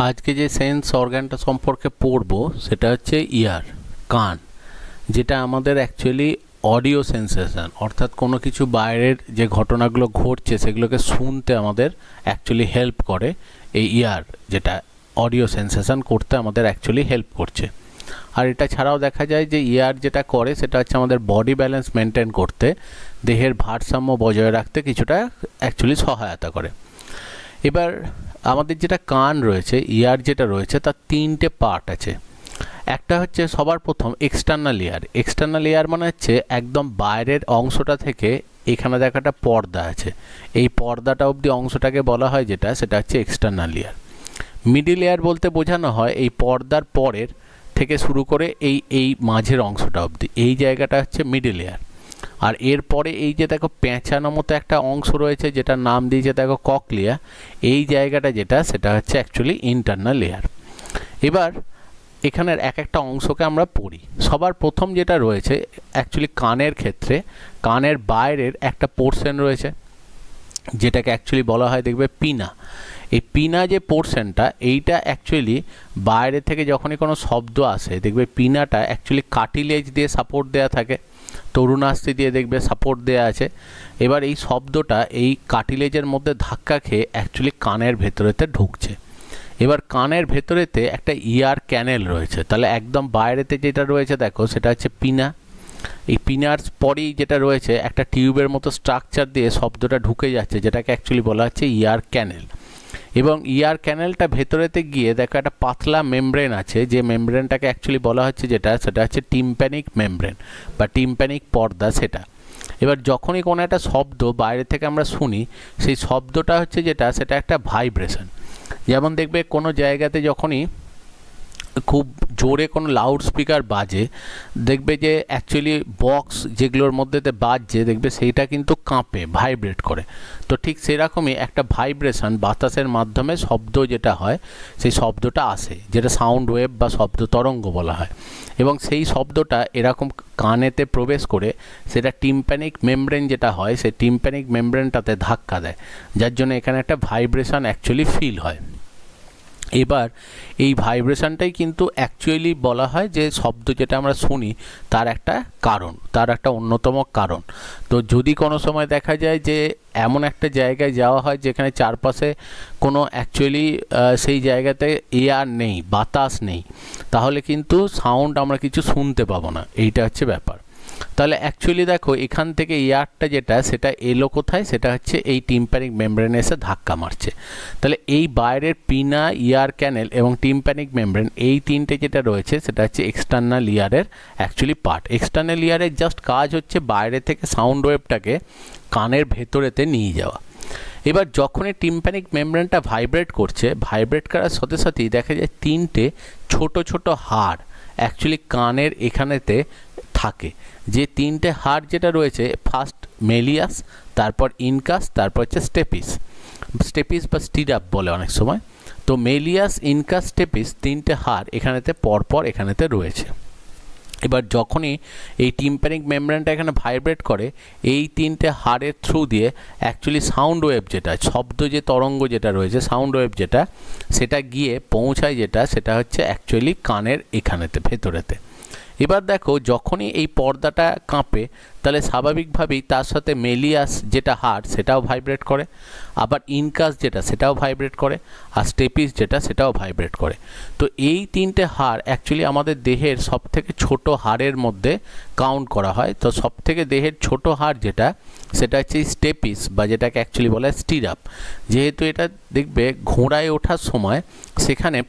আজকে যে সেন্স অর্গানটা সম্পর্কে পড়বো সেটা হচ্ছে ইয়ার, কান, যেটা আমাদের অ্যাকচুয়ালি অডিও সেন্সেশন, অর্থাৎ কোনো কিছু বাইরের যে ঘটনাগুলো ঘটছে সেগুলোকে শুনতে আমাদের অ্যাকচুয়ালি হেল্প করে। এই ইয়ার যেটা অডিও সেন্সেশন করতে আমাদের অ্যাকচুয়ালি হেল্প করছে। আর এটা ছাড়াও দেখা যায় যে ইয়ার যেটা করে সেটা হচ্ছে আমাদের বডি ব্যালেন্স মেনটেন করতে, দেহের ভারসাম্য বজায় রাখতে কিছুটা অ্যাকচুয়ালি সহায়তা করে। এবার আমাদের যেটা কান রয়েছে, ইয়ার যেটা রয়েছে, তার তিনটে পার্ট আছে। একটা হচ্ছে সবার প্রথম এক্সটার্নাল ইয়ার। এক্সটার্নাল ইয়ার মানে হচ্ছে একদম বাইরের অংশটা থেকে এখানে দেখা একটা পর্দা আছে, এই পর্দাটা অবধি অংশটাকে বলা হয় যেটা, সেটা হচ্ছে এক্সটার্নাল ইয়ার। মিডিল ইয়ার বলতে বোঝানো হয় এই পর্দার পরের থেকে শুরু করে এই এই মাঝের অংশটা অবধি, এই জায়গাটা হচ্ছে মিডিল ইয়ার। আর এরপরে এই যে দেখো পেঁচানো মতো একটা অংশ রয়েছে যেটা নাম দিয়েছে দেখো ককলিয়া, এই জায়গাটা যেটা সেটা হচ্ছে অ্যাকচুয়ালি ইন্টারনাল লেয়ার। এবার এখানের এক একটা অংশকে আমরা পড়ি। সবার প্রথম যেটা রয়েছে অ্যাকচুয়ালি কানের ক্ষেত্রে, কানের বাইরের একটা পোর্শন রয়েছে যেটাকে অ্যাকচুয়ালি বলা হয় দেখবে পিনা। এই পিনা যে পোর্শনটা, এইটা অ্যাকচুয়ালি বাইরে থেকে যখনই কোনো শব্দ আসে দেখবে পিনাটা অ্যাকচুয়ালি কার্টিলেজ দিয়ে সাপোর্ট দেওয়া থাকে, তরুণাস্থি দিয়ে দেখবে সাপোর্ট দেওয়া আছে। এবার এই শব্দটা এই কার্টিলেজের মধ্যে ধাক্কা খেয়ে অ্যাকচুয়ালি কানের ভেতরেতে ঢুকছে। এবার কানের ভেতরেতে একটা ইয়ার ক্যানেল রয়েছে, তাহলে একদম বাইরেতে যেটা রয়েছে দেখো সেটা হচ্ছে পিনা। এই পিনার পরেই যেটা রয়েছে একটা টিউবের মতো স্ট্রাকচার দিয়ে শব্দটা ঢুকে যাচ্ছে, যেটাকে অ্যাকচুয়ালি বলা হচ্ছে ইয়ার ক্যানেল। এবং ইয়ার ক্যানেলটা ভেতরেতে গিয়ে দেখো একটা পাতলা মেমব্রেন আছে, যে মেমব্রেনটাকে অ্যাকচুয়ালি বলা হচ্ছে যেটা, সেটা হচ্ছে টিম্প্যানিক মেমব্রেন বা টিম্প্যানিক পর্দা সেটা। এবার যখনই কোনো একটা শব্দ বাইরে থেকে আমরা শুনি, সেই শব্দটা হচ্ছে যেটা, সেটা একটা ভাইব্রেশন। যেমন দেখবে কোনো জায়গাতে যখনই খুব জোরে কোনো লাউড স্পিকার বাজে, দেখবে যে অ্যাকচুয়ালি বক্স যেগুলোর মধ্যেতে বাজছে দেখবে সেইটা কিন্তু কাঁপে, ভাইব্রেট করে। তো ঠিক সেরকমই একটা ভাইব্রেশন বাতাসের মাধ্যমে শব্দ যেটা হয় সেই শব্দটা আসে, যেটা সাউন্ড ওয়েভ বা শব্দ তরঙ্গ বলা হয়। এবং সেই শব্দটা এরকম কানেতে প্রবেশ করে সেটা টিম্প্যানিক মেমব্রেন যেটা হয়, সেই টিম্প্যানিক মেমব্রেনটাতে ধাক্কা দেয়, যার জন্য এখানে একটা ভাইব্রেশন অ্যাকচুয়ালি ফিল হয়। এবার এই ভাইব্রেশনটাই কিন্তু অ্যাকচুয়ালি বলা হয় যে শব্দ যেটা আমরা শুনি তার একটা কারণ, তার একটা অন্যতম কারণ। তো যদি কোনো সময় দেখা যায় যে এমন একটা জায়গায় যাওয়া হয় যেখানে চারপাশে কোনো অ্যাকচুয়ালি সেই জায়গাতে এয়ার নেই, বাতাস নেই, তাহলে কিন্তু সাউন্ড আমরা কিছু শুনতে পাবো না, এইটা হচ্ছে ব্যাপার। তাহলে অ্যাকচুয়ালি দেখো এখান থেকে এয়ারটা যেটা, সেটা এলো কোথায়, সেটা হচ্ছে এই টিম্প্যানিক মেমব্রেনে এসে ধাক্কা মারছে। তাহলে এই বাইরের পিনা, ইয়ার ক্যানেল এবং টিম্প্যানিক মেমব্রেন, এই তিনটে যেটা রয়েছে সেটা হচ্ছে এক্সটার্নাল ইয়ারের অ্যাকচুয়ালি পার্ট। এক্সটার্নাল ইয়ারের জাস্ট কাজ হচ্ছে বাইরে থেকে সাউন্ড ওয়েভটাকে কানের ভেতরেতে নিয়ে যাওয়া। এবার যখনই টিম্প্যানিক মেমব্রেনটা ভাইব্রেট করছে, ভাইব্রেট করার সাথে সাথেই দেখা যায় তিনটে ছোট ছোট হাড় অ্যাকচুয়ালি কানের এখানেতে থাকে। যে তিনটে হাড় যেটা রয়েছে, ফার্স্ট মেলিয়াস, তারপর ইনকাস, তারপর হচ্ছে স্টেপিস। স্টেপিস বা স্টিরাপ বলে অনেক সময়। তো মেলিয়াস, ইনকাস, স্টেপিস তিনটে হাড় এখানেতে পরপর এখানেতে রয়েছে। এবার যখনই এই টিম্প্যানিক মেমব্রেনটা এখানে ভাইব্রেট করে, এই তিনটে হাড়ের থ্রু দিয়ে অ্যাকচুয়ালি সাউন্ড ওয়েভ যেটা, শব্দ যে তরঙ্গ যেটা রয়েছে, সাউন্ড ওয়েভ যেটা, সেটা গিয়ে পৌঁছায় যেটা, সেটা হচ্ছে অ্যাকচুয়ালি কানের এখানেতে ভেতরেতে। এবার দেখো যখনই এই পর্দাটা কাঁপে, তাহলে স্বাভাবিকভাবেই তার সাথে মেলিয়াস যেটা হাড় সেটাও ভাইব্রেট করে, আবার ইনকাস যেটা সেটাও ভাইব্রেট করে, আর স্টেপিস যেটা সেটাও ভাইব্রেট করে। তো এই তিনটে হাড় অ্যাকচুয়ালি আমাদের দেহের সবথেকে ছোট হাড়ের মধ্যে কাউন্ট করা হয়। তো সবথেকে দেহের ছোট হাড় যেটা, সেটা হচ্ছে স্টেপিস বা যেটাকে অ্যাকচুয়ালি বলা হয় স্টিরাপ। যেহেতু এটা দেখবে ঘোড়ায় ওঠার সময় সেখানে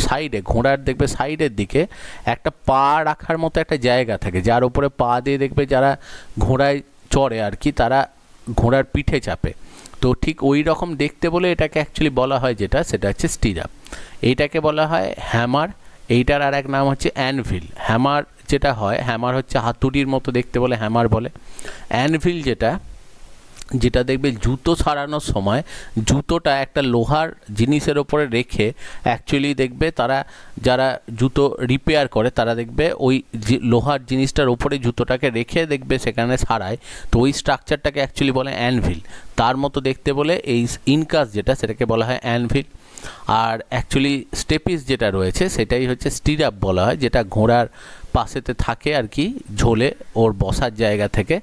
সাইডে, ঘোড়ার দেখবে সাইডের দিকে একটা পা রাখার মতো একটা জায়গা থাকে, যার উপরে পা দিয়ে দেখবে যারা ঘোড়ায় চড়ে আর কি, তারা ঘোড়ার পিঠে চাপে। তো ঠিক ওই রকম দেখতে বলে এটাকে অ্যাকচুয়ালি বলা হয় যেটা, সেটা হচ্ছে স্টিরাপ। এইটাকে বলা হয় হ্যামার, এইটার আর এক নাম হচ্ছে অ্যানভিল। হ্যামার যেটা হয়, হ্যামার হচ্ছে হাতুড়ির মতো দেখতে বলে হ্যামার বলে। অ্যানভিল যেটা, যেটা দেখবে জুতো সারানোর সময় জুতোটা একটা লোহার জিনিসের ওপরে রেখে অ্যাকচুয়ালি দেখবে তারা যারা জুতো রিপেয়ার করে তারা দেখবে ওই লোহার জিনিসটার ওপরে জুতোটাকে রেখে দেখবে সেখানে সারায়। তো ওই স্ট্রাকচারটাকে অ্যাকচুয়ালি বলে অ্যানভিল। তার মতো দেখতে বলে এই ইনকাস যেটা সেটাকে বলা হয় অ্যানভিল। আর অ্যাকচুয়ালি স্টেপিস যেটা রয়েছে সেটাই হচ্ছে স্টিরাপ বলা হয়, যেটা ঘোড়ার পাশেতে থাকে আর কি, ঝোলে ওর বসার জায়গা থেকে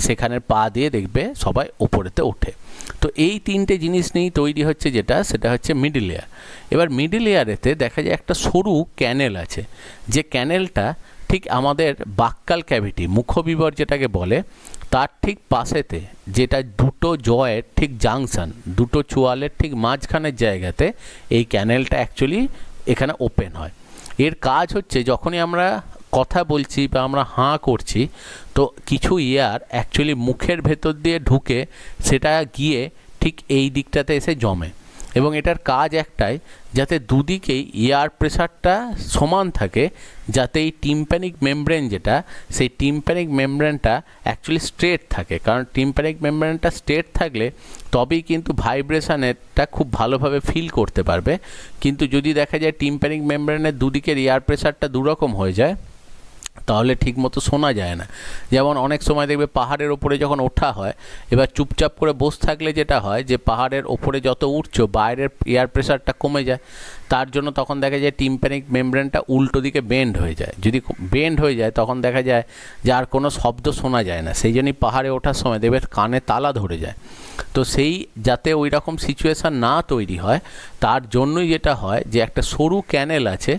সেখানে পা দিয়ে দেখবে সবাই ওপরেতে ওঠে। তো এই তিনটে জিনিস নিয়েই তৈরি হচ্ছে যেটা, সেটা হচ্ছে মিডল এয়ার। এবার মিডল এয়ারেতে দেখা যায় একটা সরু ক্যানেল আছে, যে ক্যানেলটা ঠিক আমাদের বাক্কাল ক্যাভিটি মুখবিবর যেটাকে বলে তার ঠিক পাশেতে, যেটা দুটো জয়ের ঠিক জাংশন, দুটো চোয়ালের ঠিক মাঝখানের জায়গাতে এই ক্যানেলটা অ্যাকচুয়ালি এখানে ওপেন হয়। এর কাজ হচ্ছে যখনই আমরা কথা বলছি বা আমরা হাঁ করছি তো কিছু এয়ার অ্যাকচুয়ালি মুখের ভেতর দিয়ে ঢুকে সেটা গিয়ে ঠিক এই দিকটাতে এসে জমে, এবং এটার কাজ একটাই, যাতে দুদিকেই এয়ার প্রেশারটা সমান থাকে, যাতে এই টিম্প্যানিক মেমব্রেন যেটা, সেই টিম্প্যানিক মেমব্রেনটা অ্যাকচুয়ালি স্ট্রেট থাকে। কারণ টিম্প্যানিক মেমব্রেনটা স্ট্রেট থাকলে তবেই কিন্তু ভাইব্রেশনেরটা খুব ভালোভাবে ফিল করতে পারবে। কিন্তু যদি দেখা যায় টিম্প্যানিক মেমব্রেনের দুদিকের এয়ার প্রেশারটা দুরকম হয়ে যায় তাহলে ঠিকমতো শোনা যায় না। যেমন অনেক সময় দেখবে পাহাড়ের ওপরে যখন ওঠা হয়, এবার চুপচাপ করে বসে থাকলে যেটা হয় যে পাহাড়ের ওপরে যত উঠছো বাইরের এয়ার প্রেশারটা কমে যায়, তার জন্য তখন দেখা যায় টিম্প্যানিক মেমব্রেনটা উল্টো দিকে বেন্ড হয়ে যায়। যদি বেন্ড হয়ে যায় তখন দেখা যায় যে আর কোনো শব্দ শোনা যায় না, সেই জন্যই পাহাড়ে ওঠার সময় দেখবে কানে তালা ধরে যায়। তো সেই যাতে ওই রকম সিচুয়েশান না তৈরি হয় তার জন্যই যেটা হয় যে একটা সরু ক্যানেল আছে,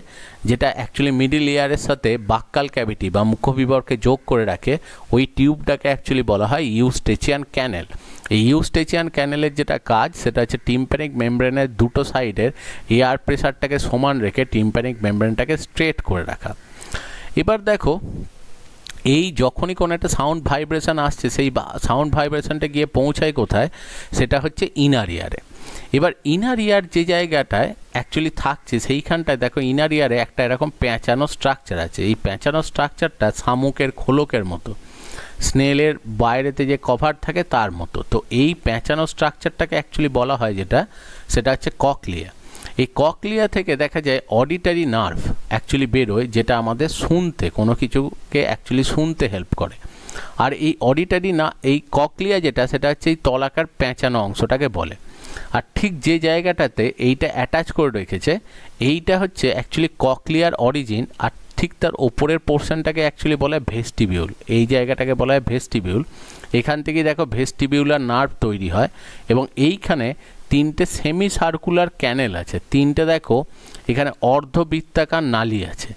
যেটা অ্যাকচুয়ালি মিডল এয়ারের সাথে বাক্কাল ক্যাভিটি বা মুখবিবরকে যোগ করে রাখে, ওই টিউবটাকে অ্যাকচুয়ালি বলা হয় ইউস্টেচিয়ান ক্যানেল। এই ইউস্টেচিয়ান ক্যানেলের যেটা কাজ সেটা হচ্ছে টিম্প্যানিক মেমব্রেনের দুটো সাইডের এয়ার প্রেশারটাকে সমান রেখে টিম্প্যানিক মেমব্রেনটাকে স্ট্রেট করে রাখা। এবার দেখো এই যখনই কোনো একটা সাউন্ড ভাইব্রেশন আসছে সেই সাউন্ড ভাইব্রেশনটা গিয়ে পৌঁছায় কোথায়, সেটা হচ্ছে ইনার ইয়ারে। এবার ইনার ইয়ার যে জায়গাটায় অ্যাকচুয়ালি থাকছে সেইখানটায় দেখো ইনার ইয়ারে একটা এরকম পেঁচানো স্ট্রাকচার আছে। এই পেঁচানো স্ট্রাকচারটা শামুকের খোলকের মতো, স্নেলের বাইরেতে যে কভার থাকে তার মতো। তো এই পেঁচানো স্ট্রাকচারটাকে অ্যাকচুয়ালি বলা হয় যেটা, সেটা হচ্ছে ককলিয়া। এই ককলিয়া থেকে দেখা যায় অডিটারি নার্ভ অ্যাকচুয়ালি বেরোয়, যেটা আমাদের শুনতে, কোনো কিছুকে অ্যাকচুয়ালি শুনতে হেল্প করে। আর এই অডিটারি না, এই ককলিয়া যেটা সেটা হচ্ছে এই তলাকার পেঁচানো অংশটাকে বলে। আর ঠিক যে জায়গাটাতে এইটা অ্যাটাচ করে রেখেছে এইটা হচ্ছে অ্যাকচুয়ালি ককলিয়ার অরিজিন। আর ঠিক তার ওপরের পোর্শনটাকে অ্যাকচুয়ালি বলা হয় ভেস্টিবিউল। এই জায়গাটাকে বলা হয় ভেস্টিবিউল। এখান থেকেই দেখো ভেস্টিবিউলার নার্ভ তৈরি হয়, এবং এইখানে তিনটে সেমি সার্কুলার ক্যানেল আছে। তিনটে দেখো এখানে অর্ধবৃত্তাকার নালী আছে,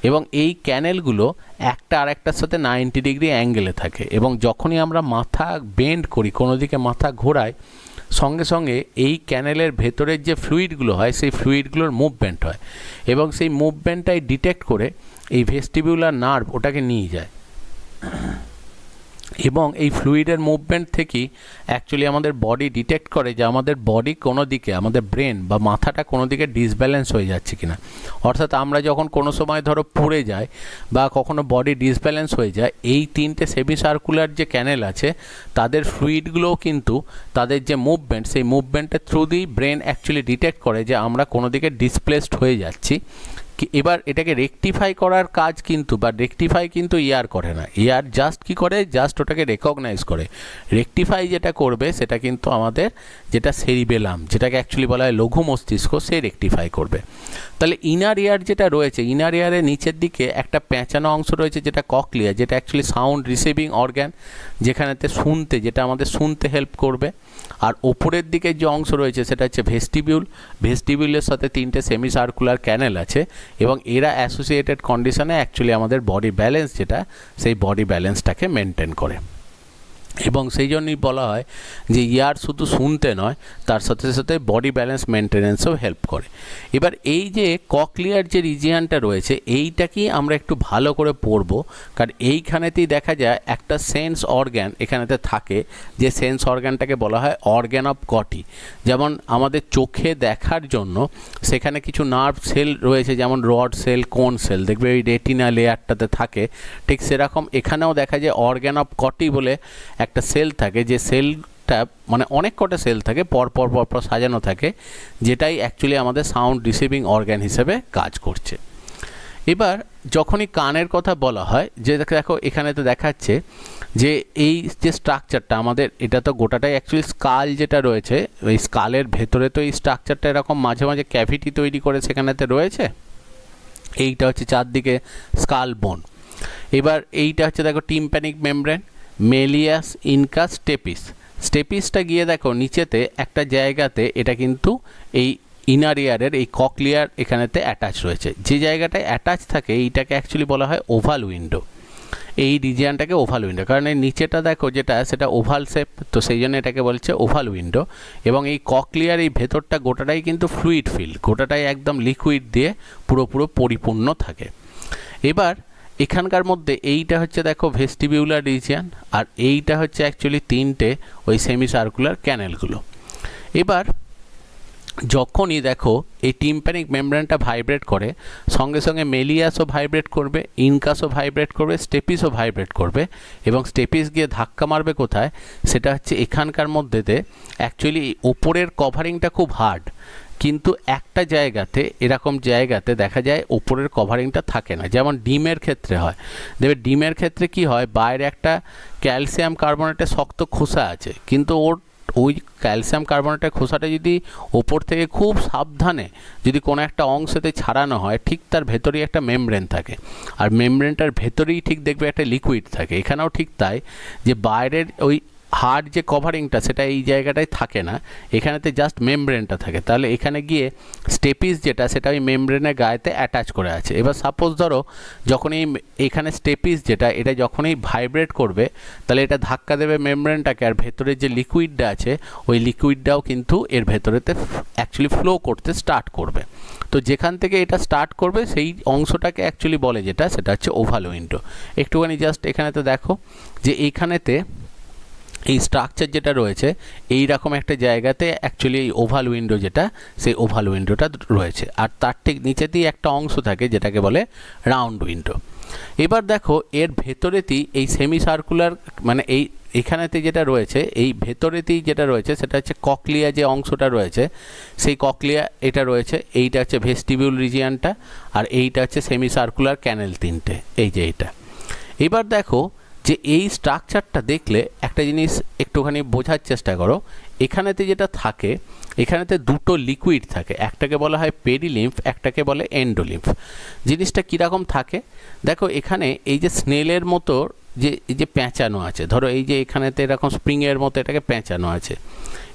এবং এই ক্যানেলগুলো একটা আরেকটার সাথে 90 ডিগ্রি অ্যাঙ্গেলে থাকে, এবং যখনই আমরা মাথা বেন্ড করি, কোনো দিকে মাথা ঘোরাই, সঙ্গে সঙ্গে এই ক্যানেলের ভেতরের যে ফ্লুইডগুলো হয় সেই ফ্লুইডগুলোর মুভমেন্ট হয়, এবং সেই মুভমেন্টটাই ডিটেক্ট করে এই ভেস্টিবিউলার নার্ভ ওটাকে নিয়ে যায়। এবং এই ফ্লুইডের মুভমেন্ট থেকেই অ্যাকচুয়ালি আমাদের বডি ডিটেক্ট করে যে আমাদের বডি কোনো দিকে, আমাদের ব্রেন বা মাথাটা কোনো দিকে ডিসব্যালেন্স হয়ে যাচ্ছে কিনা। অর্থাৎ আমরা যখন কোনো সময় ধরো পড়ে যাই বা কখনো বডি ডিসব্যালেন্স হয়ে যায়, এই তিনটে সেমি সার্কুলার যে ক্যানেল আছে তাদের ফ্লুইডগুলোও কিন্তু তাদের যে মুভমেন্ট, সেই মুভমেন্টের থ্রু দিয়েই ব্রেন অ্যাকচুয়ালি ডিটেক্ট করে যে আমরা কোনো দিকে ডিসপ্লেসড হয়ে যাচ্ছি। এবার এটাকে রেকটিফাই করার কাজ কিন্তু, বা রেকটিফাই কিন্তু ইয়ার করে না, ইয়ার জাস্ট কি করে, জাস্ট ওটাকে রেকগনাইজ করে। রেকটিফাই যেটা করবে সেটা কিন্তু আমাদের যেটা সেরিবেলাম, যেটাকে অ্যাকচুয়ালি বলা হয় লঘু মস্তিষ্ক, সে রেকটিফাই করবে। তাহলে ইনার ইয়ার যেটা রয়েছে, ইনার ইয়ারের নিচের দিকে একটা পেঁচানো অংশ রয়েছে যেটা ককলিয়া, যেটা অ্যাকচুয়ালি সাউন্ড রিসিভিং অর্গ্যান, যেখানেতে শুনতে, যেটা আমাদের শুনতে হেল্প করবে। আর ওপরের দিকে যে অংশ রয়েছে সেটা হচ্ছে ভেস্টিবিউল। ভেস্টিবিউলের সাথে তিনটে সেমি সার্কুলার ক্যানেল আছে, এবং এরা অ্যাসোসিয়েটেড কন্ডিশনে অ্যাকচুয়ালি আমাদের বডি ব্যালেন্স যেটা, সেই বডি ব্যালেন্সটাকে মেনটেন করে। এবং সেই জন্যই বলা হয় যে ইয়ার শুধু শুনতে নয়, তার সাথে সাথে বডি ব্যালেন্স মেনটেনেন্সও হেল্প করে। এবার এই যে ককলিয়ার যে রিজিয়ানটা রয়েছে এইটাকেই আমরা একটু ভালো করে পড়বো, কারণ এইখানেতেই দেখা যায় একটা সেন্স অর্গ্যান এখানেতে থাকে, যে সেন্স অর্গ্যানটাকে বলা হয় অর্গ্যান অফ গটি। যেমন আমাদের চোখে দেখার জন্য সেখানে কিছু নার্ভ সেল রয়েছে, যেমন রড সেল, কোন সেল, দেখবে ওই রেটিনা লেয়ারটাতে থাকে। ঠিক সেরকম এখানেও দেখা যায় অর্গ্যান অফ গটি বলে একটা সেল থাকে, যে সেলটা একটা মানে অনেক কটা সেল থাকে পরপর পরপর সাজানো থাকে, যেটাই অ্যাকচুয়ালি আমাদের সাউন্ড রিসিভিং অর্গ্যান হিসেবে কাজ করছে। এবার যখনই কানের কথা বলা হয়, যে দেখো এখানে তো দেখাচ্ছে যে এই যে স্ট্রাকচারটা আমাদের, এটা তো গোটাটাই অ্যাকচুয়ালি স্কাল যেটা রয়েছে, ওই স্কালের ভেতরে তো এই স্ট্রাকচারটা এরকম মাঝে মাঝে ক্যাভিটি তৈরি করে সেখানেতে রয়েছে। এইটা হচ্ছে চারদিকে স্কাল বোন। এবার এইটা হচ্ছে দেখো tympanic membrane, malleus, incus, stapes. স্টেপিসটা গিয়ে দেখো নিচেতে একটা জায়গাতে এটা কিন্তু এই ইনার ইয়ারের এই ককলিয়ার এখানেতে অ্যাটাচ রয়েছে। যে জায়গাটায় অ্যাটাচ থাকে এইটাকে অ্যাকচুয়ালি বলা হয় ওভাল উইন্ডো। এই রিজিয়ানটাকে ওভাল উইন্ডো, কারণ এই নিচেটা দেখো যেটা সেটা ওভাল শেপ, তো সেই জন্য এটাকে বলছে ওভাল উইন্ডো। এবং এই ককলিয়ার এই ভেতরটা গোটাটাই কিন্তু ফ্লুইড ফিল, গোটাটাই একদম লিকুইড দিয়ে পুরোপুরো পরিপূর্ণ থাকে। এবার এখানকার মধ্যে এইটা হচ্ছে দেখো ভেস্টিবিউলার রিজিয়ান, আর এইটা হচ্ছে অ্যাকচুয়ালি তিনটে ওই সেমি সার্কুলার ক্যানেলগুলো। এবার যখনই দেখো এই টিম্প্যানিক মেমব্রেনটা ভাইব্রেট করে, সঙ্গে সঙ্গে মেলিয়াসও ভাইব্রেট করবে, ইনকাসও ভাইব্রেট করবে, স্টেপিসও ভাইব্রেট করবে। এবং স্টেপিস গিয়ে ধাক্কা মারবে কোথায়, সেটা হচ্ছে এখানকার মধ্যেতে। অ্যাকচুয়ালি ওপরের কভারিংটা খুব হার্ড, কিন্তু একটা জায়গাতে এরকম জায়গাতে দেখা যায় ওপরের কভারিংটা থাকে না, যেমন ডিমের ক্ষেত্রে হয়। দেখবে ডিমের ক্ষেত্রে কি হয়, বাইরে একটা ক্যালসিয়াম কার্বনেটের শক্ত খোসা আছে, কিন্তু ওই ক্যালসিয়াম কার্বনেটের খোসাটা যদি ওপর থেকে খুব সাবধানে যদি কোনো একটা অংশতে ছাড়ানো হয়, ঠিক তার ভেতরেই একটা মেমব্রেন থাকে, আর মেমব্রেনটার ভেতরেই ঠিক দেখবে একটা লিকুইড থাকে। এখানেও ঠিক তাই, যে বাইরের ওই হার্ড যে কভারিংটা সেটা এই জায়গাটায় থাকে না, এখানেতে জাস্ট মেমব্রেনটা থাকে। তাহলে এখানে গিয়ে স্টেপিস যেটা সেটা ওই মেমব্রেনের গায়েতে অ্যাটাচ করে আছে। এবার সাপোজ ধরো যখন এখানে স্টেপিস যেটা এটা যখনই ভাইব্রেট করবে, তাহলে এটা ধাক্কা দেবে মেমব্রেনটাকে, আর ভেতরে যে লিকুইডটা আছে ওই লিকুইডটাও কিন্তু এর ভেতরেতে অ্যাকচুয়ালি ফ্লো করতে স্টার্ট করবে। তো যেখান থেকে এটা স্টার্ট করবে সেই অংশটাকে অ্যাকচুয়ালি বলে যেটা, সেটা হচ্ছে ওভাল উইন্ডো। একটুখানি জাস্ট এখানেতে দেখো যে এইখানেতে এই স্ট্রাকচার যেটা রয়েছে এই রকম একটা জায়গাতে অ্যাকচুয়ালি এই ওভাল উইন্ডো যেটা, সেই ওভাল উইন্ডোটা রয়েছে, আর তার ঠিক নিচেতেই একটা অংশ থাকে যেটাকে বলে রাউন্ড উইন্ডো। এবার দেখো এর ভেতরেতেই এই সেমি সার্কুলার মানে এখানেতে যেটা রয়েছে, এই ভেতরেতেই যেটা রয়েছে সেটা হচ্ছে ককলিয়া, যে অংশটা রয়েছে সেই ককলিয়া এটা রয়েছে। এইটা হচ্ছে ভেস্টিবিউল রিজিয়ানটা, আর এইটা হচ্ছে সেমি সার্কুলার ক্যানেল তিনটে, এই যে এইটা। এবার দেখো যে এই স্ট্রাকচারটা দেখলে একটা জিনিস একটুখানি বোঝার চেষ্টা করো। এখানেতে যেটা থাকে, এখানেতে দুটো লিকুইড থাকে, একটাকে বলা হয় পেরিলিম্ফ, একটাকে বলে এন্ডোলিম্ফ। জিনিসটা কীরকম থাকে দেখো, এখানে এই যে স্নেলের মতো যে প্যাঁচানো আছে, ধরো এই যে এখানেতে এরকম স্প্রিংয়ের মতো এটাকে প্যাঁচানো আছে,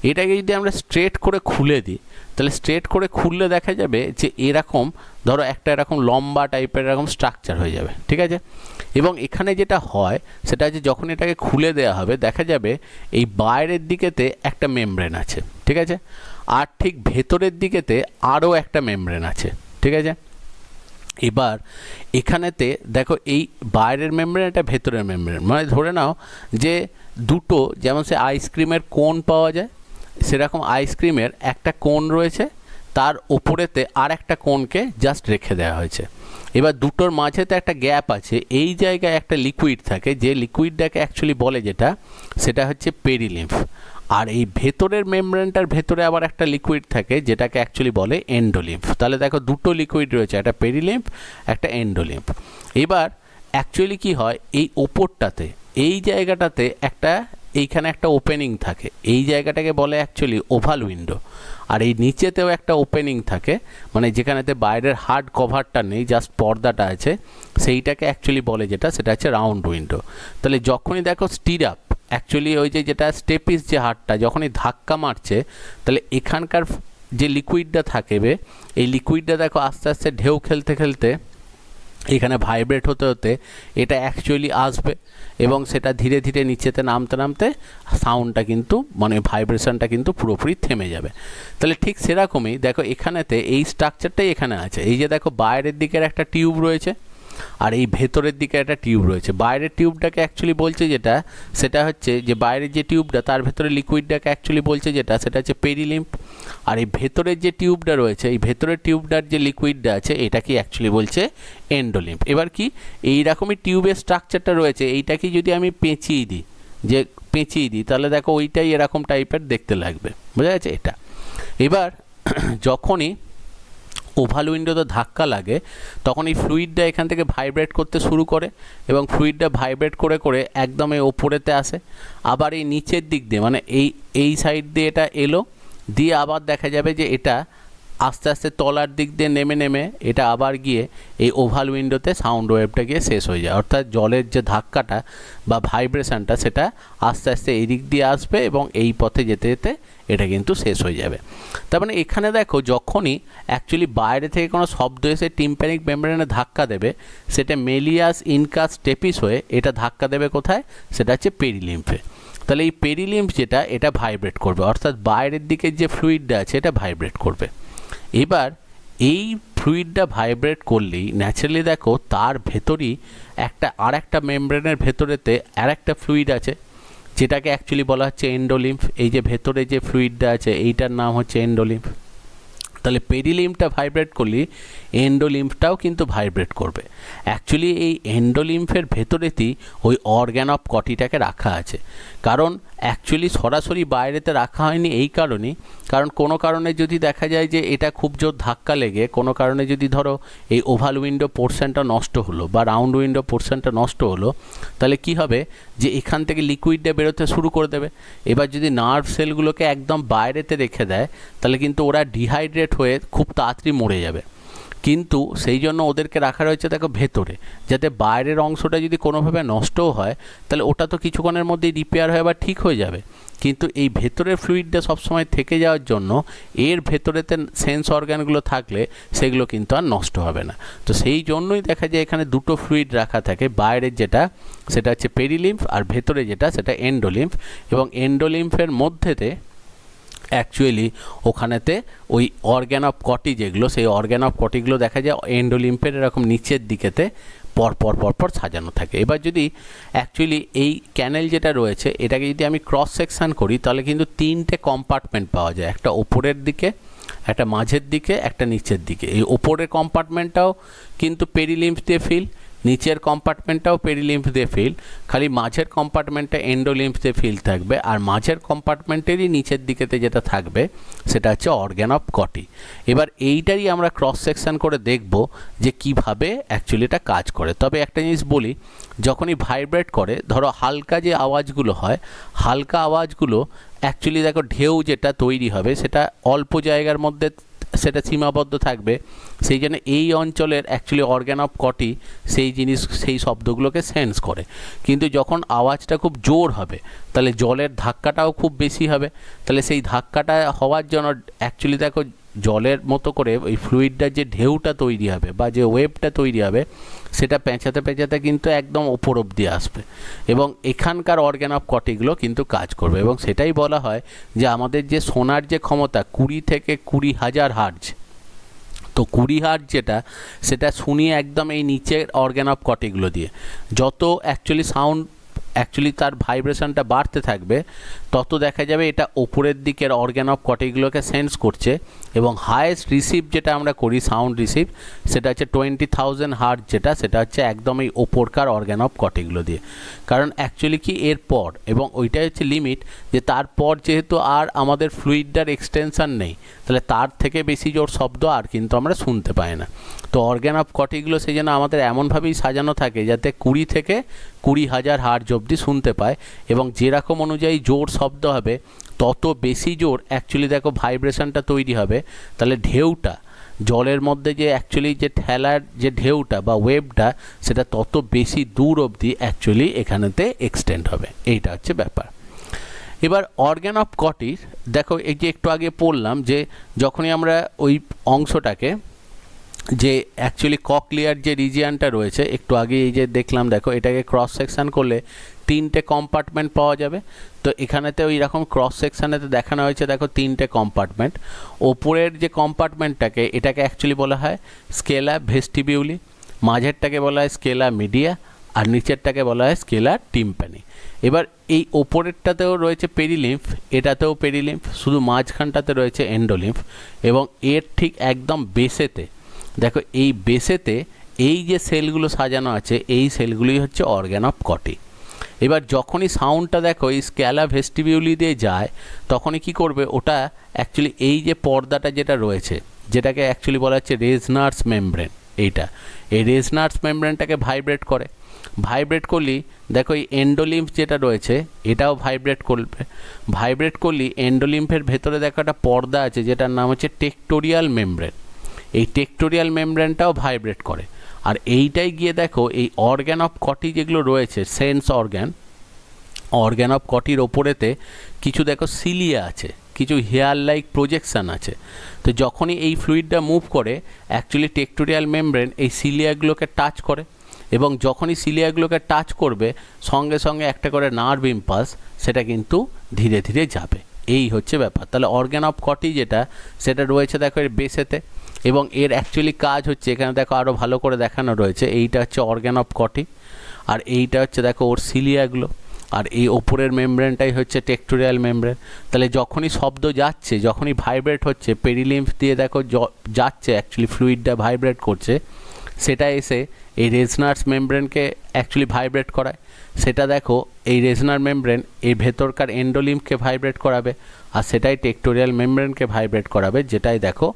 এটাকে যদি আমরা স্ট্রেট করে খুলে দিই, তাহলে স্ট্রেট করে খুললে দেখা যাবে যে এরকম ধরো একটা এরকম লম্বা টাইপের এরকম স্ট্রাকচার হয়ে যাবে, ঠিক আছে। এবং এখানে যেটা হয় সেটা হচ্ছে যখন এটাকে খুলে দেওয়া হবে দেখা যাবে এই বাইরের দিকেতে একটা মেমব্রেন আছে, ঠিক আছে, আর ঠিক ভেতরের দিকেতে আরও একটা মেমব্রেন আছে, ঠিক আছে। এবার এখানেতে দেখো এই বাইরের মেমব্রেন, এটা ভেতরের মেমব্রেন, মানে ধরে নাও যে দুটো, যেমন সে আইসক্রিমের কোন পাওয়া যায় সেরকম আইসক্রিমের একটা কোন রয়েছে, তার ওপরেতে আর একটা কোনকে জাস্ট রেখে দেওয়া হয়েছে। এবার দুটোর মাঝেতে একটা গ্যাপ আছে, এই জায়গায় একটা লিকুইড থাকে, যে লিকুইডটাকে অ্যাকচুয়ালি বলে যেটা, সেটা হচ্ছে পেরিলিম্ফ। আর এই ভেতরের মেমব্রেনটার ভেতরে আবার একটা লিকুইড থাকে যেটাকে অ্যাকচুয়ালি বলে এন্ডোলিম্ফ। তাহলে দেখো দুটো লিকুইড রয়েছে, একটা পেরিলিম্ফ একটা এন্ডোলিম্ফ। এবার অ্যাকচুয়ালি কি হয়, এই ওপরটাতে এই জায়গাটাতে একটা এইখানে একটা ওপেনিং থাকে, এই জায়গাটাকে বলে অ্যাকচুয়ালি ওভাল উইন্ডো। আর এই নিচেতেও একটা ওপেনিং থাকে, মানে যেখানেতে বাইরের হার্ড কভারটা নেই, জাস্ট পর্দাটা আছে, সেইটাকে অ্যাকচুয়ালি বলে যেটা, সেটা হচ্ছে রাউন্ড উইন্ডো। তাহলে যখনই দেখো স্টিরাপ অ্যাকচুয়ালি ওই যেটা স্টেপিস যে হাড়টা যখনই ধাক্কা মারছে, তাহলে এখানকার যে লিকুইডটা থাকবে এই লিকুইডটা দেখো আস্তে আস্তে ঢেউ খেলতে খেলতে এখানে ভাইব্রেট হতে হতে এটা অ্যাকচুয়ালি আসবে, এবং সেটা ধীরে ধীরে নিচেতে নামতে নামতে সাউন্ডটা কিন্তু মানে ভাইব্রেশনটা কিন্তু পুরোপুরি থেমে যাবে। তাহলে ঠিক সেরকমই দেখো এখানেতে এই স্ট্রাকচারটাই এখানে আছে। এই যে দেখো বাইরের দিকের একটা টিউব রয়েছে, আর এই ভেতরের দিকে একটা টিউব রয়েছে। বাইরের টিউবটাকে অ্যাকচুয়ালি বলছে যেটা, সেটা হচ্ছে যে বাইরের যে টিউবটা তার ভেতরে লিকুইডটাকে অ্যাকচুয়ালি বলছে যেটা, সেটা হচ্ছে পেরিলিম্ফ। আর এই ভেতরের যে টিউবটা রয়েছে, এই ভেতরের টিউবটার যে লিকুইডটা আছে এটাকে অ্যাকচুয়ালি বলছে এন্ডোলিম্ফ। এবার কি এই রকমই টিউবের স্ট্রাকচারটা রয়েছে, এইটাকে যদি আমি পেঁচিয়ে দিই, যে পেঁচিয়ে দিই, তাহলে দেখো ওইটাই এরকম টাইপের দেখতে লাগবে, বোঝা গেছে এটা। এবার যখনই ওভাল উইন্ডোতে ধাক্কা লাগে তখন এই ফ্লুইডটা এখান থেকে ভাইব্রেট করতে শুরু করে এবং ফ্লুইডটা ভাইব্রেট করে করে একদম এই ওপরেতে আসে, আবার এই নিচের দিক দিয়ে মানে এই সাইড দিয়ে এটা এলো, দিয়ে আবার দেখা যাবে যে এটা আস্তে আস্তে তলার দিক দিয়ে নেমে নেমে এটা আবার গিয়ে এই ওভাল উইন্ডোতে সাউন্ড ওয়েভটা গিয়ে শেষ হয়ে যায়। অর্থাৎ জলের যে ধাক্কাটা বা ভাইব্রেশনটা সেটা আস্তে আস্তে এই দিক দিয়ে আসবে এবং এই পথে যেতে যেতে এটা কিন্তু শেষ হয়ে যাবে। তার মানে এখানে দেখো যখনই অ্যাকচুয়ালি বাইরে থেকে কোনো শব্দ এসে টিম্প্যানিক মেমব্রেনে ধাক্কা দেবে, সেটা মেলিয়াস ইনকাস স্টেপিস হয়ে এটা ধাক্কা দেবে কোথায়, সেটা হচ্ছে পেরিলিম্ফে। তাহলে এই পেরিলিম্ফ যেটা এটা ভাইব্রেট করবে, অর্থাৎ বাইরের দিকে যে ফ্লুইডটা আছে এটা ভাইব্রেট করবে। এবার এই ফ্লুইডটা ভাইব্রেট করলেই ন্যাচারালি দেখো তার ভেতরই আর একটা মেমব্রেনের ভেতরেতে আর একটা ফ্লুইড আছে যেটাকে অ্যাকচুয়ালি বলা হচ্ছে এন্ডোলিম্ফ। এই যে ভেতরে যে ফ্লুইডটা আছে এইটার নাম হচ্ছে এন্ডোলিম্ফ। তাহলে পেরিলিম্ফটা ভাইব্রেট করলে এন্ডোলিম্ফটাও কিন্তু ভাইব্রেট করবে। অ্যাকচুয়ালি এই এন্ডোলিম্ফের ভেতরেতেই ওই অর্গ্যান অফ কটিটাকে রাখা আছে। কারণ অ্যাকচুয়ালি সরাসরি বাইরেতে রাখা হয়নি এই কারণেই, কারণ কোনো কারণে যদি দেখা যায় যে এটা খুব জোর ধাক্কা লেগে কোনো কারণে যদি ধরো এই ওভাল উইন্ডো পোর্শনটা নষ্ট হলো বা রাউন্ড উইন্ডো পোর্শনটা নষ্ট হলো, তাহলে কি হবে যে এখান থেকে লিকুইডটা বেরোতে শুরু করে দেবে। এবার যদি নার্ভ সেলগুলোকে একদম বাইরেতে রেখে দেয় তাহলে কিন্তু ওরা ডিহাইড্রেট হয়ে খুব তাড়াতাড়ি মরে যাবে। কিন্তু সেই জন্য ওদেরকে রাখা রয়েছে দেখো ভেতরে, যাতে বাইরের অংশটা যদি কোনোভাবে নষ্টও হয় তাহলে ওটা তো কিছুক্ষণের মধ্যেই রিপেয়ার হয়ে আবার ঠিক হয়ে যাবে। কিন্তু এই ভেতরের ফ্লুইডটা সবসময় থেকে যাওয়ার জন্য এর ভেতরেতে সেন্স অর্গানগুলো থাকলে সেগুলো কিন্তু আর নষ্ট হবে না। তো সেই জন্যই দেখা যায় এখানে দুটো ফ্লুইড রাখা থাকে, বাইরের যেটা সেটা হচ্ছে পেরিলিম্ফ আর ভেতরে যেটা সেটা এন্ডোলিম্ফ। এবং এন্ডোলিম্ফের মধ্যেতে অ্যাকচুয়ালি ওখানেতে ওই অর্গ্যান অফ কটি যেগুলো, সেই অর্গ্যান অফ কটিগুলো দেখা যায় এন্ডোলিম্ফের এরকম নিচের দিকেতে পরপর সাজানো থাকে। এবার যদি অ্যাকচুয়ালি এই ক্যানেল যেটা রয়েছে এটাকে যদি আমি ক্রস সেকশন করি তাহলে কিন্তু তিনটে কম্পার্টমেন্ট পাওয়া যায়, একটা ওপরের দিকে, একটা মাঝের দিকে, একটা নিচের দিকে। এই ওপরের কম্পার্টমেন্টটাও কিন্তু পেরিলিম্ফ দিয়ে ফিল, নিচের কম্পার্টমেন্টটাও পেরিলিম্ফ দিয়ে ফিল, খালি মাঝের কম্পার্টমেন্টটা এন্ডোলিম্ফ দিয়ে ফিল থাকবে। আর মাঝের কম্পার্টমেন্টেরই নিচের দিকেতে যেটা থাকবে সেটা হচ্ছে অর্গ্যান অফ কটি। এবার এইটারই আমরা ক্রস সেকশন করে দেখব যে কিভাবে অ্যাকচুয়ালি এটা কাজ করে। তবে একটা জিনিস বলি, যখনই ভাইব্রেট করে ধরো হালকা যে আওয়াজগুলো হয়, হালকা আওয়াজগুলো অ্যাকচুয়ালি দেখো ঢেউ যেটা তৈরি হবে সেটা অল্প জায়গার মধ্যে সেটা সীমাবদ্ধ থাকবে। সেই জন্য এই অঞ্চলের অ্যাকচুয়ালি অর্গ্যান অফ কটি সেই শব্দগুলোকে সেন্স করে। কিন্তু যখন আওয়াজটা খুব জোর হবে তাহলে জলের ধাক্কাটাও খুব বেশি হবে, তাহলে সেই ধাক্কাটা হওয়ার জন্য অ্যাকচুয়ালি দেখো জলের মতো করে ওই ফ্লুইডটার যে ঢেউটা তৈরি হবে বা যে ওয়েভটা তৈরি হবে সেটা পেঁচাতে পেঁচাতে কিন্তু একদম ওপর অবধি আসবে এবং এখানকার অর্গ্যান অফ কটিগুলো কিন্তু কাজ করবে। এবং সেটাই বলা হয় যে আমাদের যে শোনার যে ক্ষমতা 20 থেকে 20,000 হার্জ, তো 20 হার্জ যেটা সেটা শুনিয়ে একদম এই নিচের অর্গ্যান অফ কটিগুলো দিয়ে যত অ্যাকচুয়ালি সাউন্ড অ্যাকচুয়ালি তার ভাইব্রেশনটা বাড়তে থাকবে তত দেখা যাবে এটা ওপরের দিকের অর্গ্যান অফ কটিগুলোকে সেন্স করছে। এবং হায়েস্ট রিসিভ যেটা আমরা করি সাউন্ড রিসিভ সেটা হচ্ছে 20,000 হার্জ, যেটা সেটা হচ্ছে একদম এই ওপরকার অর্গ্যান অফ কটিগুলো দিয়ে। কারণ অ্যাকচুয়ালি কি এরপর এবং ওইটাই হচ্ছে লিমিট, যে তারপর যেহেতু আর আমাদের ফ্লুইডটার এক্সটেনশন নেই তাহলে তার থেকে বেশি জোর শব্দ আর কিন্তু আমরা শুনতে পাই না। তো অর্গ্যান অফ কটিগুলো সেই জন্য আমাদের এমনভাবেই সাজানো থাকে যাতে 20 থেকে 20,000 হার্জ অবধি শুনতে পায় এবং যেরকম অনুযায়ী জোর শব্দ হবে তত বেশি জোর অ্যাকচুয়ালি দেখো ভাইব্রেশনটা তৈরি হবে। তাহলে ঢেউটা জলের মধ্যে যে অ্যাকচুয়ালি যে ঠেলার যে ঢেউটা বা ওয়েভটা সেটা তত বেশি দূর অবধি অ্যাকচুয়ালি এখানেতে এক্সটেন্ড হবে। এইটা হচ্ছে ব্যাপার। এবার অর্গ্যান অফ কটির দেখো এই যে একটু আগে পড়লাম যে যখনই আমরা ওই অংশটাকে যে অ্যাকচুয়ালি ককলিয়ার যে রিজিয়ানটা রয়েছে একটু আগে এই যে দেখলাম দেখো এটাকে ক্রস সেকশন করলে তিনটে কম্পার্টমেন্ট পাওয়া যাবে। তো এখানেতে ওই রকম ক্রস সেকশানেতে দেখানো হয়েছে দেখো তিনটে কম্পার্টমেন্ট। ওপরের যে কম্পার্টমেন্টটাকে এটাকে অ্যাকচুয়ালি বলা হয় স্কেলা ভেস্টিবিউলি, মাঝেরটাকে বলা হয় স্কেলা মিডিয়া আর নিচেরটাকে বলা হয় স্কেলা টিম্প্যানি। এবার এই ওপরেরটাতেও রয়েছে পেরিলিম্ফ, এটাতেও পেরিলিম্ফ, শুধু মাঝখানটাতে রয়েছে এন্ডোলিম্ফ এবং এর ঠিক একদম বেসেতে দেখো এই বেসেতে এই যে সেলগুলো সাজানো আছে এই সেলগুলোই হচ্ছে অর্গ্যান অফ কটি। এবার যখনই সাউন্ডটা দেখো এই স্ক্যালা ভেস্টিবিউলি দিয়ে যায় তখনই কি করবে, ওটা অ্যাকচুয়ালি এই যে পর্দাটা যেটা রয়েছে, যেটাকে অ্যাকচুয়ালি বলা হচ্ছে রেজনার্স মেমব্রেন, এই রেজনার্স মেমব্রেনটাকে ভাইব্রেট করে। ভাইব্রেট করলেই দেখো এই এন্ডোলিম্ফ যেটা রয়েছে এটাও ভাইব্রেট করবে। ভাইব্রেট করলেই এন্ডোলিম্ফের ভেতরে দেখো একটা পর্দা আছে যেটার নাম হচ্ছে টেক্টোরিয়াল মেমব্রেন, এই টেক্টোরিয়াল মেমব্রেনটাও ভাইব্রেট করে। আর এইটাই গিয়ে দেখো এই অর্গ্যান অফ কটি যেগুলো রয়েছে, সেন্স অর্গ্যান অফ কটির ওপরেতে কিছু দেখো সিলিয়া আছে, কিছু হেয়ার লাইক প্রজেকশান আছে। তো যখনই এই ফ্লুইডটা মুভ করে অ্যাকচুয়ালি টেক্টোরিয়াল মেমব্রেন এই সিলিয়াগুলোকে টাচ করে, এবং যখনই সিলিয়াগুলোকে টাচ করবে সঙ্গে সঙ্গে একটা করে নার্ভ ইম্পালস সেটা কিন্তু ধীরে ধীরে যাবে। এই হচ্ছে ব্যাপার। তাহলে অর্গ্যান অফ কটি যেটা সেটা রয়েছে দেখো এর বেসেতে, এবং এর অ্যাকচুয়ালি কাজ হচ্ছে এখানে দেখো আরও ভালো করে দেখানো রয়েছে। এইটা হচ্ছে অর্গ্যান অফ কটি, আর এইটা হচ্ছে দেখো ওর সিলিয়াগুলো, আর এই ওপরের মেমব্রেনটাই হচ্ছে টেক্টোরিয়াল মেমব্রেন। তাহলে যখনই শব্দ যাচ্ছে, যখনই ভাইব্রেট হচ্ছে, পেরিলিম্ফ দিয়ে দেখো যাচ্ছে অ্যাকচুয়ালি ফ্লুইডটা ভাইব্রেট করছে, সেটা এসে এই রেজনার্স মেমব্রেনকে অ্যাকচুয়ালি ভাইব্রেট করায়। সেটা দেখো এই রেজনার মেমব্রেন এই ভেতরকার এন্ডোলিম্ফকে ভাইব্রেট করাবে, আর সেটাই টেক্টোরিয়াল মেমব্রেনকে ভাইব্রেট করাবে, যেটাই দেখো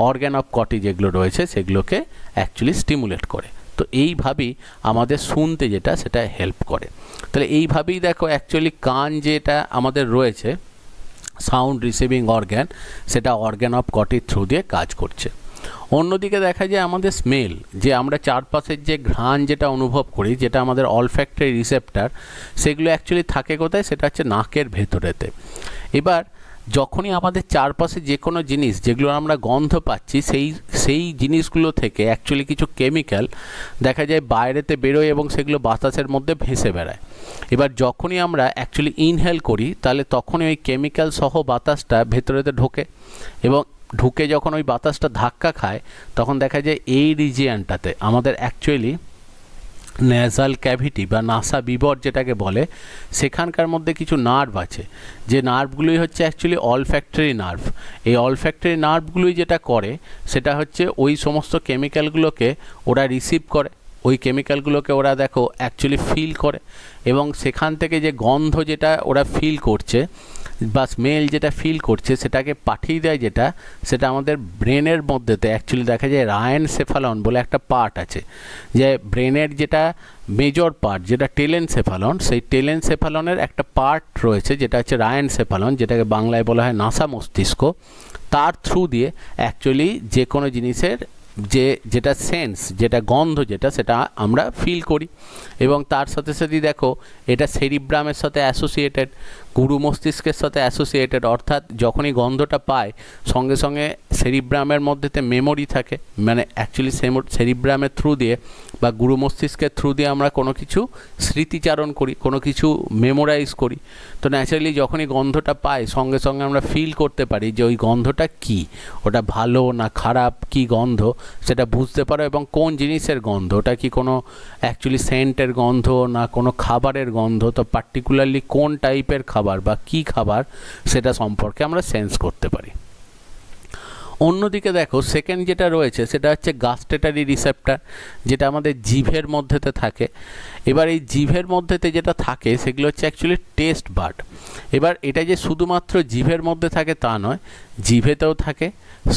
অর্গ্যান অফ কটি যেগুলো রয়েছে সেগুলোকে অ্যাকচুয়ালি স্টিমুলেট করে। তো এইভাবেই আমাদের শুনতে যেটা সেটা হেল্প করে। তাহলে এইভাবেই দেখো অ্যাকচুয়ালি কান যেটা আমাদের রয়েছে সাউন্ড রিসিভিং অর্গ্যান, সেটা অর্গ্যান অফ কটির থ্রু দিয়ে কাজ করছে। অন্যদিকে দেখা যায় আমাদের স্মেল, যে আমরা চারপাশের যে ঘ্রাণ যেটা অনুভব করি, যেটা আমাদের অলফ্যাক্টরি রিসেপ্টার, সেগুলো অ্যাকচুয়ালি থাকে কোথায়, সেটা হচ্ছে নাকের ভেতরেতে। এবার যখনই আমাদের চারপাশে যে কোনো জিনিস যেগুলো আমরা গন্ধ পাচ্ছি সেই জিনিসগুলো থেকে অ্যাকচুয়ালি কিছু কেমিক্যাল দেখা যায় বাইরেতে বেরোয় এবং সেগুলো বাতাসের মধ্যে ভেসে বেড়ায়। এবার যখনই আমরা অ্যাকচুয়ালি ইনহেল করি তাহলে তখনই ওই কেমিক্যাল সহ বাতাসটা ভেতরেতে ঢোকে, এবং ঢুকে যখন ওই বাতাসটা ধাক্কা খায় তখন দেখা যায় এই রিজিয়নটাতে আমাদের অ্যাকচুয়ালি ন্যাসাল ক্যাভিটি বা নাসা বিবর যেটাকে বলে, সেখানকার মধ্যে কিছু নার্ভ আছে, যে নার্ভগুলোই হচ্ছে অ্যাকচুয়ালি অলফ্যাক্টরি নার্ভ। এই অলফ্যাক্টরি নার্ভগুলোই যেটা করে সেটা হচ্ছে ওই সমস্ত কেমিক্যালগুলোকে ওরা রিসিভ করে, ওই কেমিক্যালগুলোকে ওরা দেখো অ্যাকচুয়ালি ফিল করে, এবং সেখান থেকে যে গন্ধ যেটা ওরা ফিল করছে বা স্মেল যেটা ফিল করছে সেটাকে পাঠিয়ে দেয়, যেটা সেটা আমাদের ব্রেনের মধ্যেতে অ্যাকচুয়ালি দেখা যায় রায়েনসেফালন বলে একটা পার্ট আছে, যে ব্রেনের যেটা মেজর পার্ট যেটা টেলেনসেফালন, সেই টেলেনসেফালনের একটা পার্ট রয়েছে যেটা হচ্ছে রায়েনসেফালন, যেটাকে বাংলায় বলা হয় নাসা মস্তিষ্ক। তার থ্রু দিয়ে অ্যাকচুয়ালি যে কোনো জিনিসের যেটা সেন্স, যেটা গন্ধ যেটা সেটা আমরা ফিল করি, এবং তার সাথে সাথেই দেখো এটা সেরিব্রামের সাথে অ্যাসোসিয়েটেড, গুরু মস্তিষ্কের সাথে অ্যাসোসিয়েটেড, অর্থাৎ যখনই গন্ধটা পায় সঙ্গে সঙ্গে সেরিব্রামের মধ্যেতে মেমোরি থাকে, মানে অ্যাকচুয়ালি সেরিব্রামের থ্রু দিয়ে বা গুরু মস্তিষ্কের থ্রু দিয়ে আমরা কোনো কিছু স্মৃতিচারণ করি, কোনো কিছু মেমোরাইজ করি। তো ন্যাচারালি যখনই গন্ধটা পাই সঙ্গে সঙ্গে আমরা ফিল করতে পারি যে ওই গন্ধটা কী, ওটা ভালো না খারাপ, কী গন্ধ সেটা বুঝতে পারো, এবং কোন জিনিসের গন্ধ, ওটা কি কোনো অ্যাকচুয়ালি সেন্টের গন্ধ না কোনো খাবারের গন্ধ, তো পার্টিকুলারলি কোন টাইপের খাবার বা কী খাবার সেটা সম্পর্কে আমরা সেন্স করতে পারি। অন্যদিকে দেখো সেকেন্ড যেটা রয়েছে সেটা হচ্ছে গাস্টেটারি রিসেপ্টার, যেটা আমাদের জিভের মধ্যেতে থাকে। এবার এই জিভের মধ্যেতে যেটা থাকে সেগুলো হচ্ছে অ্যাকচুয়ালি টেস্ট বাড। এবার এটা যে শুধুমাত্র জিভের মধ্যে থাকে তা নয়, জিভেতেও থাকে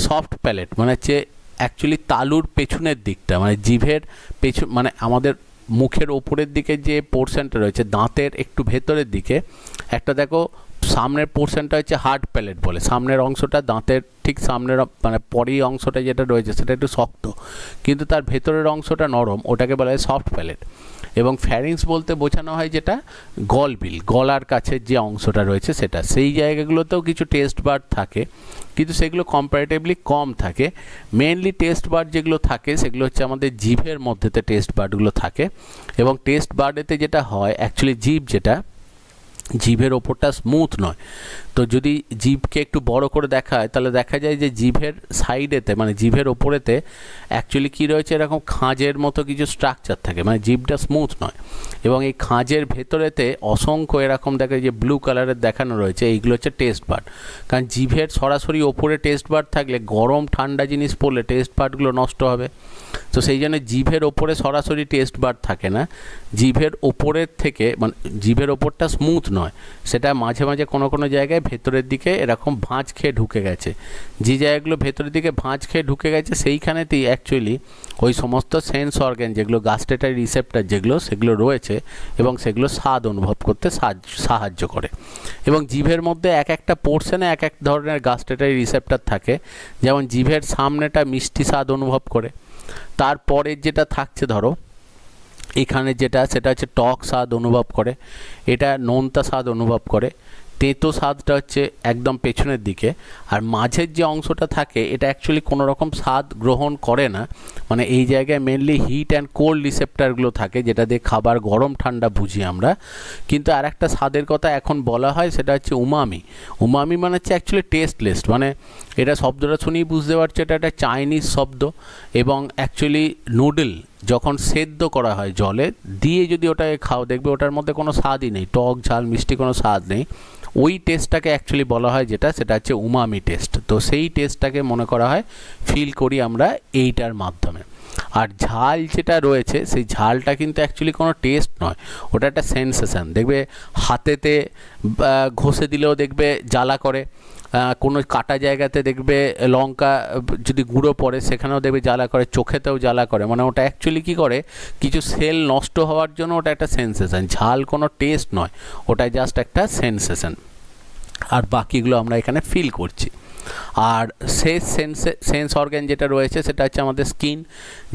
সফট প্যালেট, মানে হচ্ছে অ্যাকচুয়ালি তালুর পেছনের দিকটা, মানে জিভের পেছন, মানে আমাদের মুখের ওপরের দিকে যে পোর্শনটা রয়েছে দাঁতের একটু ভেতরের দিকে একটা দেখো সামনের পোর্শনটা হচ্ছে হার্ড প্যালেট বলে, সামনের অংশটা দাঁতের ঠিক সামনের মানে পরের অংশটা যেটা রয়েছে সেটা একটু শক্ত, কিন্তু তার ভেতরের অংশটা নরম, ওটাকে বলা হয় সফট প্যালেট। এবং ফ্যারিংস বলতে বোঝানো হয় যেটা গলবিল, গলার কাছের যে অংশটা রয়েছে সেটা, সেই জায়গাগুলোতেও কিছু টেস্ট বাড থাকে, কিন্তু সেগুলো কম্পারেটিভলি কম থাকে। মেনলি টেস্ট বাড যেগুলো থাকে সেগুলো হচ্ছে আমাদের জিভের মধ্যেতে টেস্ট বাডগুলো থাকে, এবং টেস্ট বাডেতে যেটা হয় অ্যাকচুয়ালি জিভ যেটা জিভের ওপরটা স্মুথ নয়, তো যদি জিভকে একটু বড় করে দেখা হয় তাহলে দেখা যায় যে জিভের সাইডেতে মানে জিভের ওপরেতে অ্যাকচুয়ালি কী রয়েছে, এরকম খাঁজের মতো কিছু স্ট্রাকচার থাকে, মানে জিভটা স্মুথ নয়, এবং এই খাঁজের ভেতরেতে অসংখ্য এরকম দেখা যে ব্লু কালারের দেখানো রয়েছে, এইগুলো হচ্ছে টেস্ট বাড। কারণ জিভের সরাসরি ওপরে টেস্ট বাড থাকলে গরম ঠান্ডা জিনিস পড়লে টেস্ট বাডগুলো নষ্ট হবে, তো সেই জন্য জিভের ওপরে সরাসরি টেস্ট বার থাকে না, জিভের ওপরের থেকে মানে জিভের ওপরটা স্মুথ নয়, সেটা মাঝে মাঝে কোনো কোনো জায়গায় ভেতরের দিকে এরকম ভাঁজ খেয়ে ঢুকে গেছে। যে জায়গাগুলো ভেতরের দিকে ভাঁজ খেয়ে ঢুকে গেছে সেইখানেতেই অ্যাকচুয়ালি ওই সমস্ত সেন্স অর্গ্যান যেগুলো গাস্টেটারি রিসেপ্টার যেগুলো সেগুলো রয়েছে এবং সেগুলো স্বাদ অনুভব করতে সাহায্য করে। এবং জিভের মধ্যে এক একটা পোর্শনে এক এক ধরনের গাস্টেটারি রিসেপ্টার থাকে। যেমন জিভের সামনেটা মিষ্টি স্বাদ অনুভব করে, তারপরের যেটা থাকছে ধরো এখানে যেটা সেটা হচ্ছে টক স্বাদ অনুভব করে, এটা নোনতা স্বাদ অনুভব করে, তেতো স্বাদটা হচ্ছে একদম পেছনের দিকে, আর মাঝের যে অংশটা থাকে এটা অ্যাকচুয়ালি কোনো রকম স্বাদ গ্রহণ করে না। মানে এই জায়গায় মেনলি হিট অ্যান্ড কোল্ড রিসেপ্টারগুলো থাকে যেটা দিয়ে খাবার গরম ঠান্ডা বুঝি আমরা। কিন্তু আর একটা স্বাদের কথা এখন বলা হয় সেটা হচ্ছে উমামি। উমামি মানে হচ্ছে অ্যাকচুয়ালি টেস্টলেস, মানে এটা শব্দটা শুনেই বুঝতে পারছো এটা একটা চাইনিজ শব্দ। এবং অ্যাকচুয়ালি নুডল যখন সেদ্ধ করা হয় জলে দিয়ে যদি ওটাকে খাও দেখবে ওটার মধ্যে কোনো স্বাদই নেই, টক ঝাল মিষ্টি কোনো স্বাদ নেই। ওই টেস্টটাকে অ্যাকচুয়ালি বলা হয় যেটা সেটা হচ্ছে উমামি টেস্ট। তো সেই টেস্টটাকে মনে করা হয় ফিল করি আমরা এইটার মাধ্যমে। আর ঝাল যেটা রয়েছে সেই ঝালটা কিন্তু অ্যাকচুয়ালি কোনো টেস্ট নয়, ওটা একটা সেন্সেশন। দেখবে হাতেতে ঘষে দিলেও দেখবে জ্বালা করে, কোনো কাটা জায়গাতে দেখবে লঙ্কা যদি গুঁড়ো পড়ে সেখানেও দেখবে জ্বালা করে, চোখেতেও জ্বালা করে। মানে ওটা অ্যাকচুয়ালি কী করে কিছু সেল নষ্ট হওয়ার জন্য ওটা একটা সেন্সেশন। ঝাল কোনো টেস্ট নয়, ওটা জাস্ট একটা সেন্সেশন। আর বাকিগুলো আমরা এখানে ফিল করছি। আর শেষ সেন্স অর্গ্যান যেটা রয়েছে সেটা হচ্ছে আমাদের স্কিন,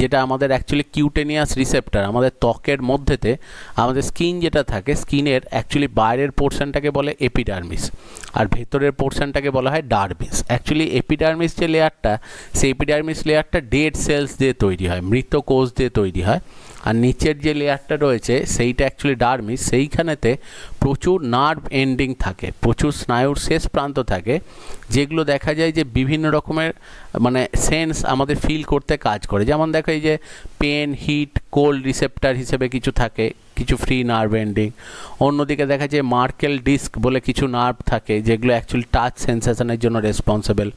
যেটা আমাদের অ্যাকচুয়ালি কিউটেনিয়াস রিসেপ্টার। আমাদের ত্বকের মধ্যেতে আমাদের স্কিন যেটা থাকে স্কিনের অ্যাকচুয়ালি বাইরের পোর্শনটাকে বলে এপিডার্মিস আর ভেতরের পোর্শনটাকে বলা হয় ডার্মিস। অ্যাকচুয়ালি এপিডার্মিস যে লেয়ারটা সেই এপিডার্মিস লেয়ারটা ডেড সেলস দিয়ে তৈরি হয়, মৃত কোষ দিয়ে তৈরি হয়। আর নিচের যে লেয়ারটা রয়েছে সেইটা অ্যাকচুয়ালি ডার্মিস, সেইখানেতে প্রচুর নার্ভ এন্ডিং থাকে, প্রচুর স্নায়ুর শেষ প্রান্ত থাকে, যেগুলো দেখা যায় যে বিভিন্ন রকমের মানে সেন্স আমাদের ফিল করতে কাজ করে। যেমন দেখো এই যে পেন, হিট, কোল্ড রিসেপ্টার হিসেবে কিছু থাকে, কিছু ফ্রি নার্ভ এন্ডিং। অন্যদিকে দেখা যায় মার্কেল ডিস্ক বলে কিছু নার্ভ থাকে যেগুলো অ্যাকচুয়ালি টাচ সেন্সেশনের জন্য রেসপন্সিবল।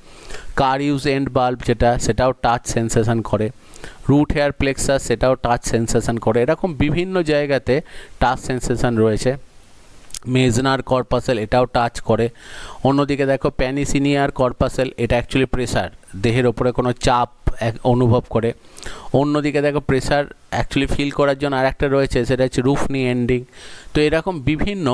কারিউস এন্ড বাল্ব যেটা সেটাও টাচ সেন্সেশন করে। রুট হেয়ার প্লেক্সাস সেটাও টাচ সেন্সেশন করে। এরকম বিভিন্ন জায়গাতে টাচ সেন্সেশন রয়েছে। মেজনার কর্পাসেল এটাও টাচ করে। অন্যদিকে দেখো প্যানিসিনিয়ার কর্পাসেল, এটা অ্যাকচুয়ালি প্রেসার, দেহের ওপরে কোনো চাপ অনুভব করে। অন্যদিকে দেখো প্রেসার অ্যাকচুয়ালি ফিল করার জন্য আর একটা রয়েছে সেটা হচ্ছে রুফনি এন্ডিং। তো এরকম বিভিন্ন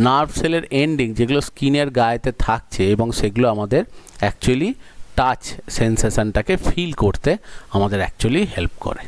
নার্ভ সেলের এন্ডিং যেগুলো স্কিনের গায়েতে থাকছে এবং সেগুলো আমাদের অ্যাকচুয়ালি টাচ সেন্সেশনটাকে ফিল করতে আমাদের অ্যাকচুয়ালি হেল্প করে।